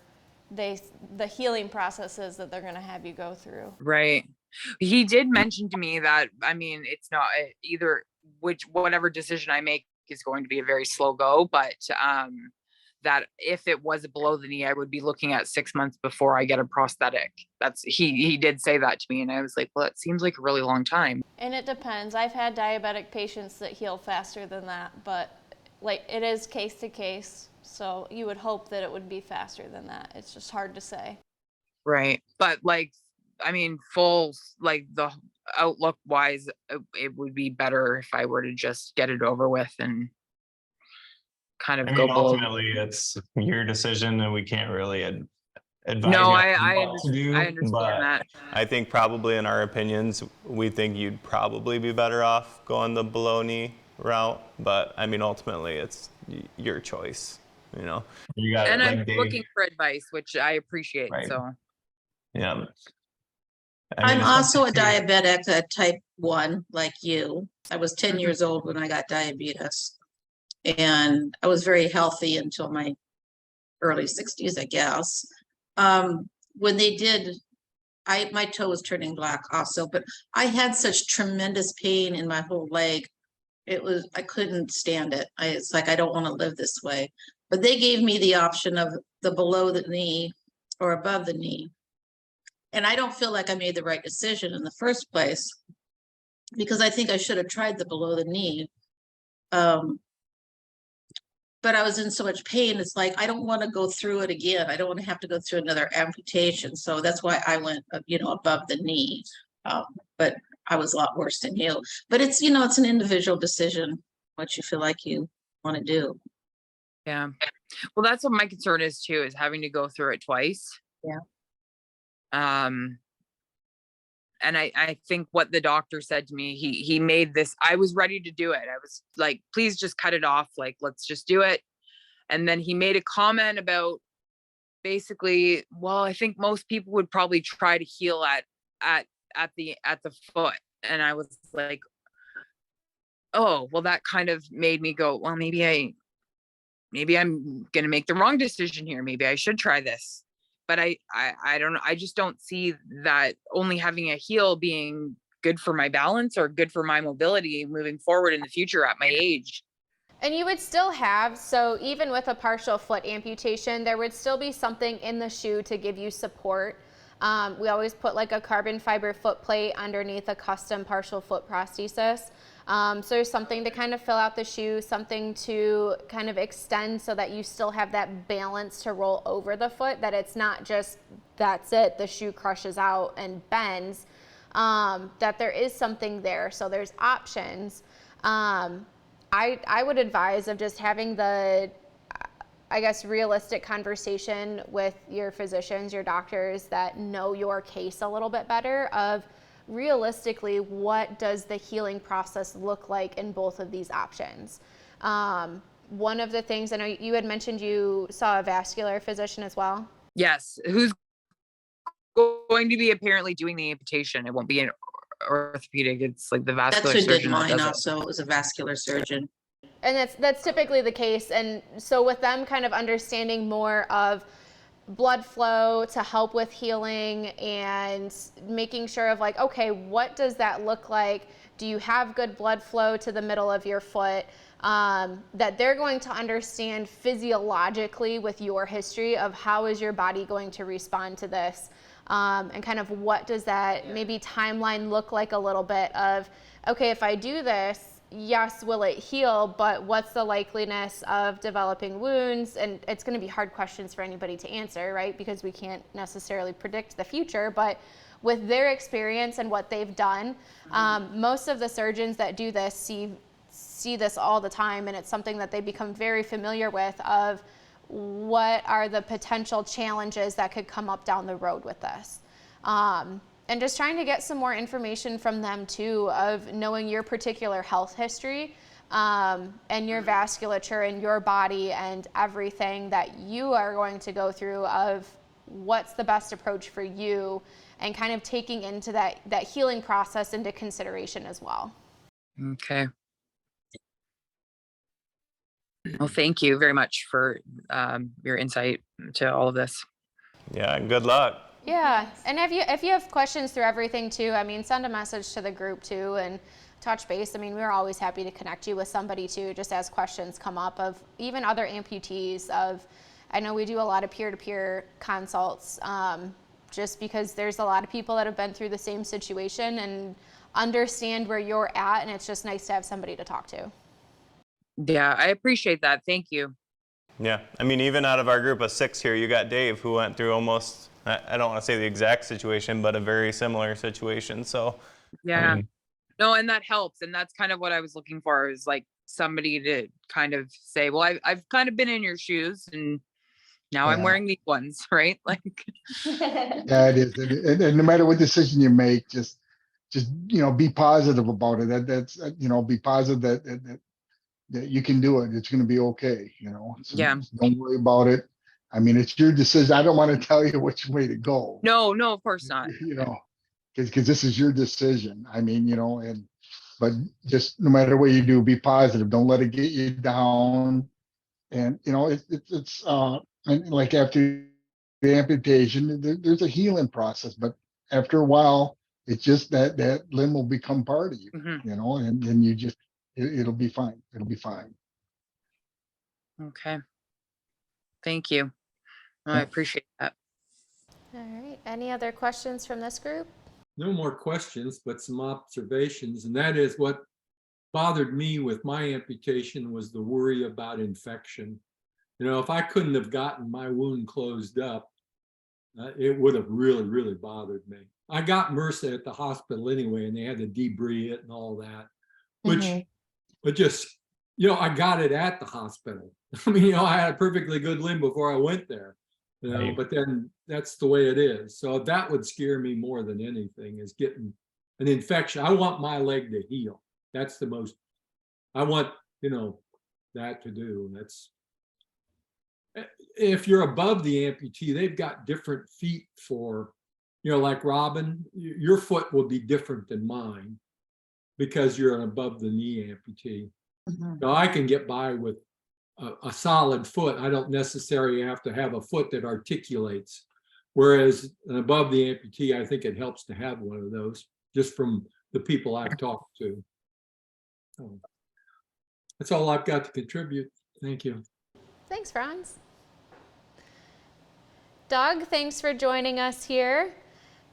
the healing processes that they're going to have you go through. Right. He did mention to me that, I mean, it's not either whatever decision I make is going to be a very slow go, but that if it was below the knee, I would be looking at 6 months before I get a prosthetic. He did say that to me, and I was like, well, it seems like a really long time. And it depends. I've had diabetic patients that heal faster than that, but like it is case to case. So you would hope that it would be faster than that. It's just hard to say. Right. But like, I mean, full, like the outlook wise, it would be better if I were to just get it over with and kind of go below. Ultimately, it's your decision, and we can't really advise No, you I what to do. understand but that. I think probably in our opinions, we think you'd probably be better off going the below knee route. But I mean, ultimately, it's your choice. You know, you got. And like I'm Dave, looking for advice, which I appreciate. Right. So yeah. I'm also a diabetic, type 1, like you. I was 10 years old when I got diabetes. And I was very healthy until my early 60s, I guess. When they did, my toe was turning black also, but I had such tremendous pain in my whole leg. I couldn't stand it. It's like, I don't want to live this way. But they gave me the option of the below the knee or above the knee. And I don't feel like I made the right decision in the first place, because I think I should have tried the below the knee. But I was in so much pain. It's like, I don't want to go through it again. I don't want to have to go through another amputation. So that's why I went, above the knee. But I was a lot worse than you. But it's, it's an individual decision, what you feel like you want to do. yeah. Well, that's what my concern is too, is having to go through it twice. Yeah. And I think what the doctor said to me, he made this, I was ready to do it. I was like, please just cut it off. Like, let's just do it. And then he made a comment about basically, well, I think most people would probably try to heal at the foot. And I was like, oh, well, that kind of made me go, well, maybe I'm going to make the wrong decision here. Maybe I should try this. But I don't know. I just don't see that only having a heel being good for my balance or good for my mobility moving forward in the future at my age. And you would still have, so even with a partial foot amputation, there would still be something in the shoe to give you support. We always put like a carbon fiber foot plate underneath a custom partial foot prosthesis. So there's something to kind of fill out the shoe, something to kind of extend so that you still have that balance to roll over the foot, that it's not just, that's it, the shoe crushes out and bends, that there is something there. So there's options. I would advise of just having the, I guess, realistic conversation with your physicians, your doctors that know your case a little bit better, of realistically, what does the healing process look like in both of these options? One of the things, I know you had mentioned you saw a vascular physician as well. Yes, who's going to be apparently doing the amputation. It won't be an orthopedic. It's like the vascular That's who did surgeon that mine does it. also. It was a vascular surgeon. And that's typically the case. And so with them kind of understanding more of blood flow to help with healing and making sure of like, okay, what does that look like? Do you have good blood flow to the middle of your foot? That they're going to understand physiologically with your history of how is your body going to respond to this, and kind of what does that maybe timeline look like a little bit of, okay, if I do this, yes, will it heal, but what's the likeliness of developing wounds? And it's going to be hard questions for anybody to answer, right? Because we can't necessarily predict the future, but with their experience and what they've done, most of the surgeons that do this see this all the time, and it's something that they become very familiar with of what are the potential challenges that could come up down the road with this. And just trying to get some more information from them too, of knowing your particular health history, and your vasculature and your body and everything that you are going to go through of what's the best approach for you, and kind of taking into that healing process into consideration as well. Okay. Well, thank you very much for your insight to all of this. Yeah, good luck. Yeah, and if you have questions through everything too, I mean, send a message to the group too and touch base. I mean, we're always happy to connect you with somebody too, just as questions come up of even other amputees. I know we do a lot of peer-to-peer consults, just because there's a lot of people that have been through the same situation and understand where you're at, and it's just nice to have somebody to talk to. Yeah, I appreciate that. Thank you. Yeah, I mean, even out of our group of 6 here, you got Dave, who went through almost, I don't want to say the exact situation, but a very similar situation. So yeah, no, and that helps. And that's kind of what I was looking for, is like somebody to kind of say, well, I've kind of been in your shoes, and now I'm wearing these ones, right? Like, Yeah, it is. And no matter what decision you make, just be positive about it. That's be positive that you can do it. It's going to be okay. So yeah. don't worry about it. I mean, it's your decision. I don't want to tell you which way to go. No, of course not. Because this is your decision. I mean, but just no matter what you do, be positive. Don't let it get you down. And it's and like after the amputation, there's a healing process, but after a while, it's just that limb will become part of you, and then you just, it'll be fine. It'll be fine. Okay. Thank you. I appreciate that. All right, any other questions from this group? No more questions, but some observations. And that is, what bothered me with my amputation was the worry about infection. If I couldn't have gotten my wound closed up, it would have really, really bothered me. I got MRSA at the hospital anyway, and they had to debride it and all that, which, but just, I got it at the hospital. I mean, I had a perfectly good limb before I went there, Right. But then that's the way it is. So that would scare me more than anything, is getting an infection. I want my leg to heal. That's the most, I want, that to do. And that's, if you're above the amputee, they've got different feet for, like Robin, your foot will be different than mine because you're an above the knee amputee. So I can get by with a solid foot. I don't necessarily have to have a foot that articulates. Whereas an above the amputee, I think it helps to have one of those, just from the people I've talked to. So that's all I've got to contribute. Thank you. Thanks, Franz. Doug, thanks for joining us here.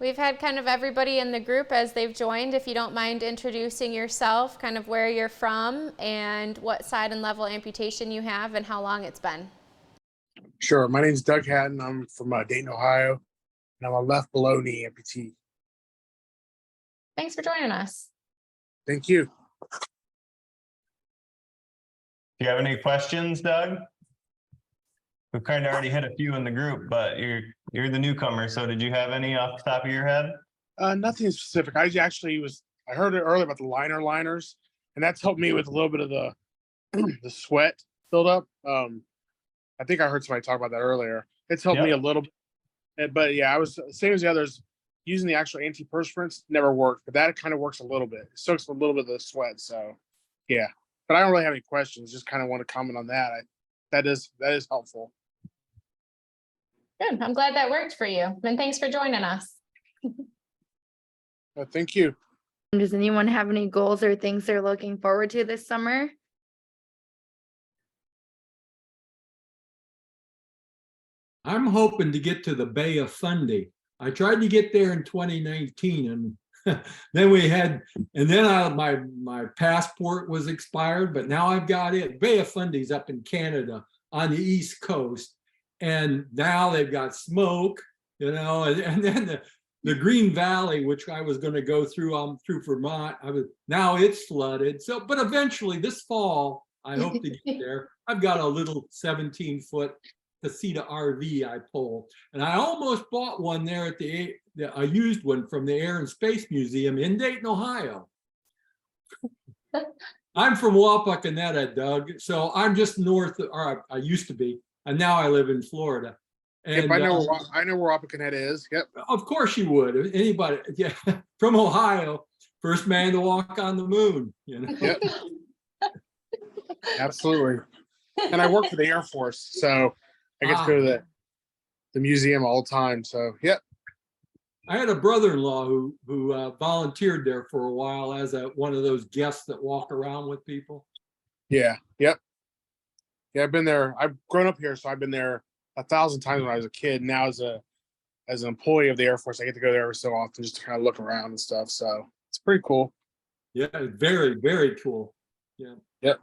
We've had kind of everybody in the group as they've joined. If you don't mind introducing yourself, kind of where you're from and what side and level amputation you have and how long it's been. Sure. My name is Doug Hatton. I'm from Dayton, Ohio, and I'm a left below knee amputee. Thanks for joining us. Thank you. Do you have any questions, Doug? We've kind of already hit a few in the group, but you're the newcomer. So did you have any off the top of your head? Nothing specific. I heard it earlier about the liners, and that's helped me with a little bit of the the sweat buildup. I think I heard somebody talk about that earlier. It's helped me a little bit, but yeah, I was same as the others. Using the actual antiperspirants never worked, but that kind of works a little bit. It soaks a little bit of the sweat, so yeah. But I don't really have any questions. Just kind of want to comment on that. That is helpful. Good. I'm glad that worked for you. And thanks for joining us. Thank you. Does anyone have any goals or things they're looking forward to this summer? I'm hoping to get to the Bay of Fundy. I tried to get there in 2019 and then my passport was expired, but now I've got it. Bay of Fundy's up in Canada on the East Coast. And now they've got smoke, and then the Green Valley, which I was going to go through, through Vermont. Now it's flooded. So, but eventually this fall, I hope to get there. I've got a little 17-foot Casita RV I pull, and I almost bought one there at a used one from the Air and Space Museum in Dayton, Ohio. I'm from Wapakoneta, Doug, so I'm just north, or I used to be, and now I live in Florida. And yep, I know where Wapakoneta is. Yep. Of course you would. Anybody, yeah, from Ohio, first man to walk on the moon. Yep. Absolutely. And I work for the Air Force, so I get to go to the museum all the time. So, yep. I had a brother-in-law who volunteered there for a while as one of those guests that walk around with people. Yeah. Yep. Yeah, I've been there. I've grown up here, so I've been there 1,000 times when I was a kid. Now, as an employee of the Air Force, I get to go there every so often just to kind of look around and stuff. So it's pretty cool. Yeah, very, very cool. Yeah. Yep.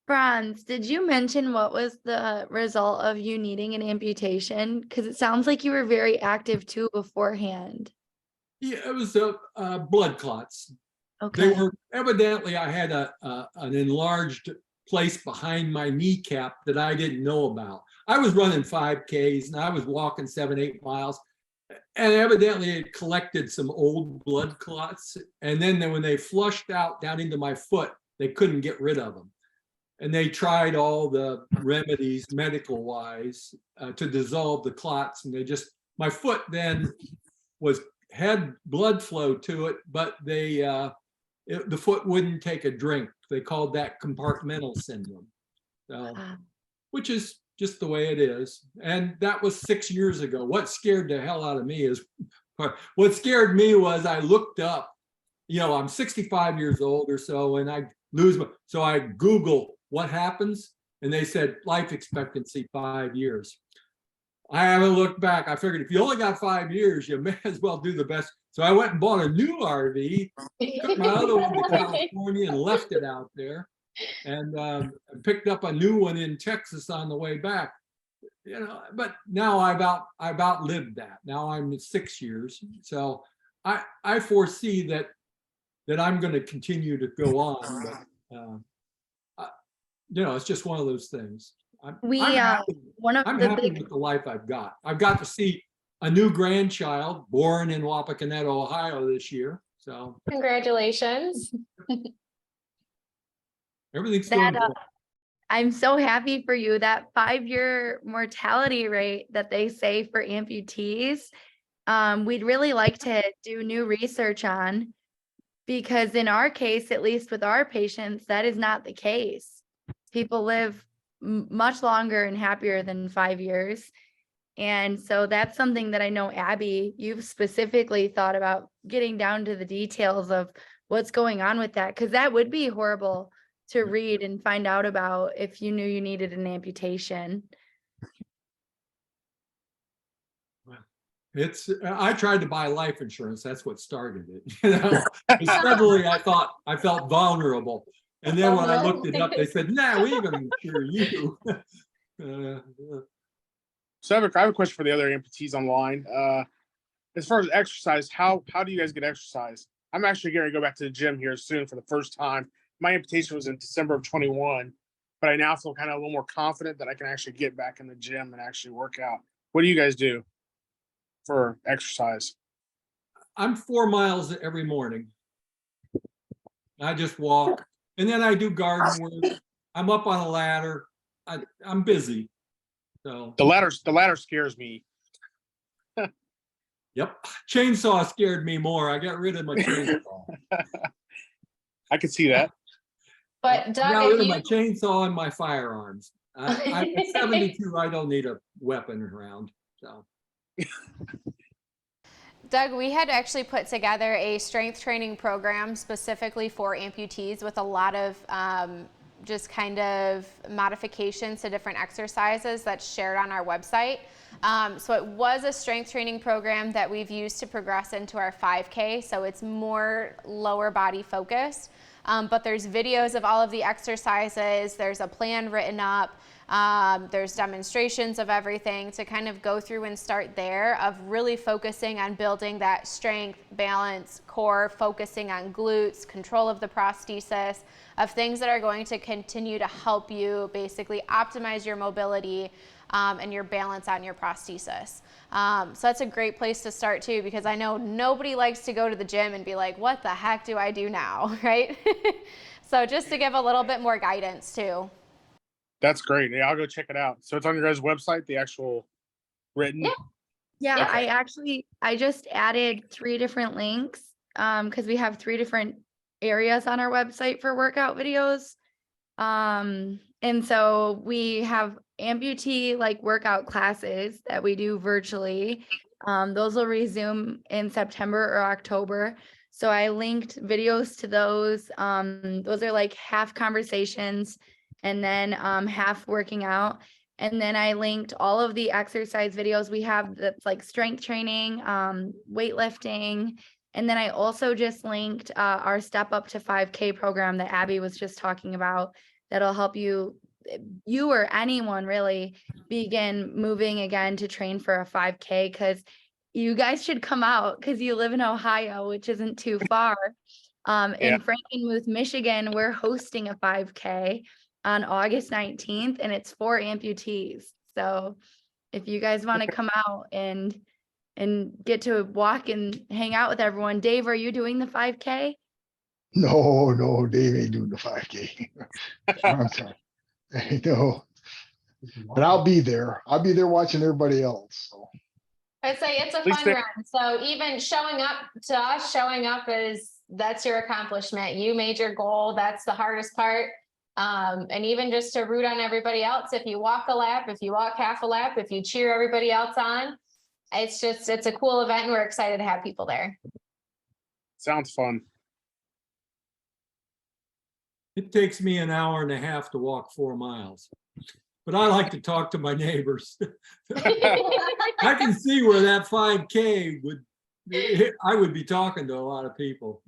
Franz, did you mention what was the result of you needing an amputation? Because it sounds like you were very active too beforehand. Yeah, it was blood clots. Okay. They were evidently, I had an enlarged place behind my kneecap that I didn't know about. I was running 5Ks and I was walking 7-8 miles, and evidently it collected some old blood clots. And then when they flushed out down into my foot, they couldn't get rid of them. And they tried all the remedies medical wise to dissolve the clots. And my foot then had blood flow to it, but the foot wouldn't take a drink. They called that compartmental syndrome, which is just the way it is. And that was 6 years ago. What scared the hell out of me what scared me was I looked up, I'm 65 years old or so, and I Googled what happens, and they said life expectancy 5 years. I haven't looked back. I figured if you only got 5 years, you may as well do the best. So I went and bought a new RV, took my other one to California and left it out there, and picked up a new one in Texas on the way back. But now I've outlived that. Now I'm at 6 years, so I foresee that I'm going to continue to go on. But, it's just one of those things. I'm happy with the life I've got. I've got to see a new grandchild born in Wapakoneta, Ohio this year. So congratulations. Everything's going good. I'm so happy for you. That 5-year mortality rate that they say for amputees, we'd really like to do new research on, because in our case, at least with our patients, that is not the case. People live much longer and happier than 5 years. And so that's something that I know, Abby, you've specifically thought about getting down to the details of what's going on with that, because that would be horrible to read and find out about if you knew you needed an amputation. I tried to buy life insurance. That's what started it. Suddenly I felt vulnerable. And then when I looked it up, they said, "Nah, we ain't gonna insure you." So I have a question for the other amputees online. As far as exercise, how do you guys get exercise? I'm actually going to go back to the gym here soon for the first time. My amputation was in December of 21, but I now feel kind of a little more confident that I can actually get back in the gym and actually work out. What do you guys do? for exercise? I'm 4 miles every morning. I just walk, and then I do garden work. I'm up on a ladder. I'm busy. So The ladder scares me. yep, chainsaw scared me more. I got rid of my chainsaw. I could see that. But I Doug, got if rid of you my chainsaw and my firearms. I'm at 72. I don't need a weapon around. So. Doug, we had actually put together a strength training program specifically for amputees with a lot of just kind of modifications to different exercises that's shared on our website. So it was a strength training program that we've used to progress into our 5K, so it's more lower body focused. But there's videos of all of the exercises, there's a plan written up, there's demonstrations of everything to kind of go through and start there of really focusing on building that strength, balance, core, focusing on glutes, control of the prosthesis, of things that are going to continue to help you basically optimize your mobility and your balance on your prosthesis. So that's a great place to start too, because I know nobody likes to go to the gym and be like, what the heck do I do now, right? So just to give a little bit more guidance too. That's great. Yeah, I'll go check it out. So it's on your guys' website, the actual written. Yeah, Okay. I just added 3 different links because we have 3 different areas on our website for workout videos. And so we have amputee like workout classes that we do virtually. Those will resume in September or October. So I linked videos to those. Those are like half conversations and then half working out. And then I linked all of the exercise videos we have that's like strength training, weightlifting. And then I also just linked our Step Up to 5K program that Abby was just talking about. That'll help you or anyone really begin moving again to train for a 5K, because you guys should come out because you live in Ohio, which isn't too far. In Frankenmuth, Michigan, we're hosting a 5K on August 19th, and it's for amputees. So if you guys want to come out and get to walk and hang out with everyone. Dave, are you doing the 5K? No, Dave ain't doing the 5K. I'm sorry. No, but I'll be there. I'll be there watching everybody else. So. I'd say it's a fun run. So even showing up to us, that's your accomplishment. You made your goal. That's the hardest part. And even just to root on everybody else, if you walk a lap, if you walk half a lap, if you cheer everybody else on, it's a cool event. And we're excited to have people there. Sounds fun. It takes me an hour and a half to walk 4 miles, but I like to talk to my neighbors. I can see where that 5K I would be talking to a lot of people.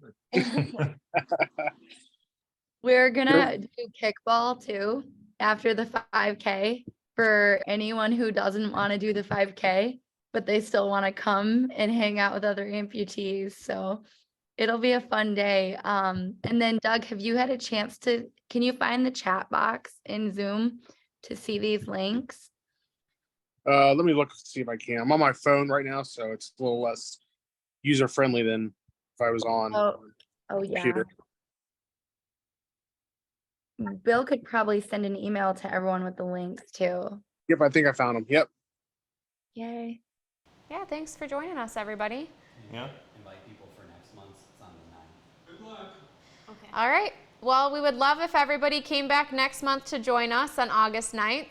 We're gonna do kickball too after the 5K for anyone who doesn't want to do the 5K, but they still want to come and hang out with other amputees. So it'll be a fun day. And then Doug, have you had a chance can you find the chat box in Zoom to see these links? Let me look to see if I can. I'm on my phone right now, so it's a little less user friendly than if I was on computer. Yeah. Bill could probably send an email to everyone with the links too. Yep, I think I found them. Yep. Yay. Yeah, thanks for joining us, everybody. Yeah. Invite people for next month. It's on the 9th. Good luck. Okay. All right. Well, we would love if everybody came back next month to join us on August 9th.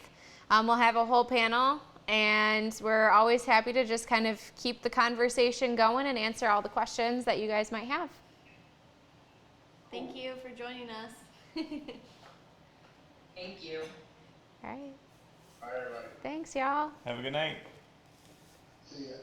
We'll have a whole panel, and we're always happy to just kind of keep the conversation going and answer all the questions that you guys might have. Thank you for joining us. Thank you. All right. All right, everybody. Thanks, y'all. Have a good night. See ya.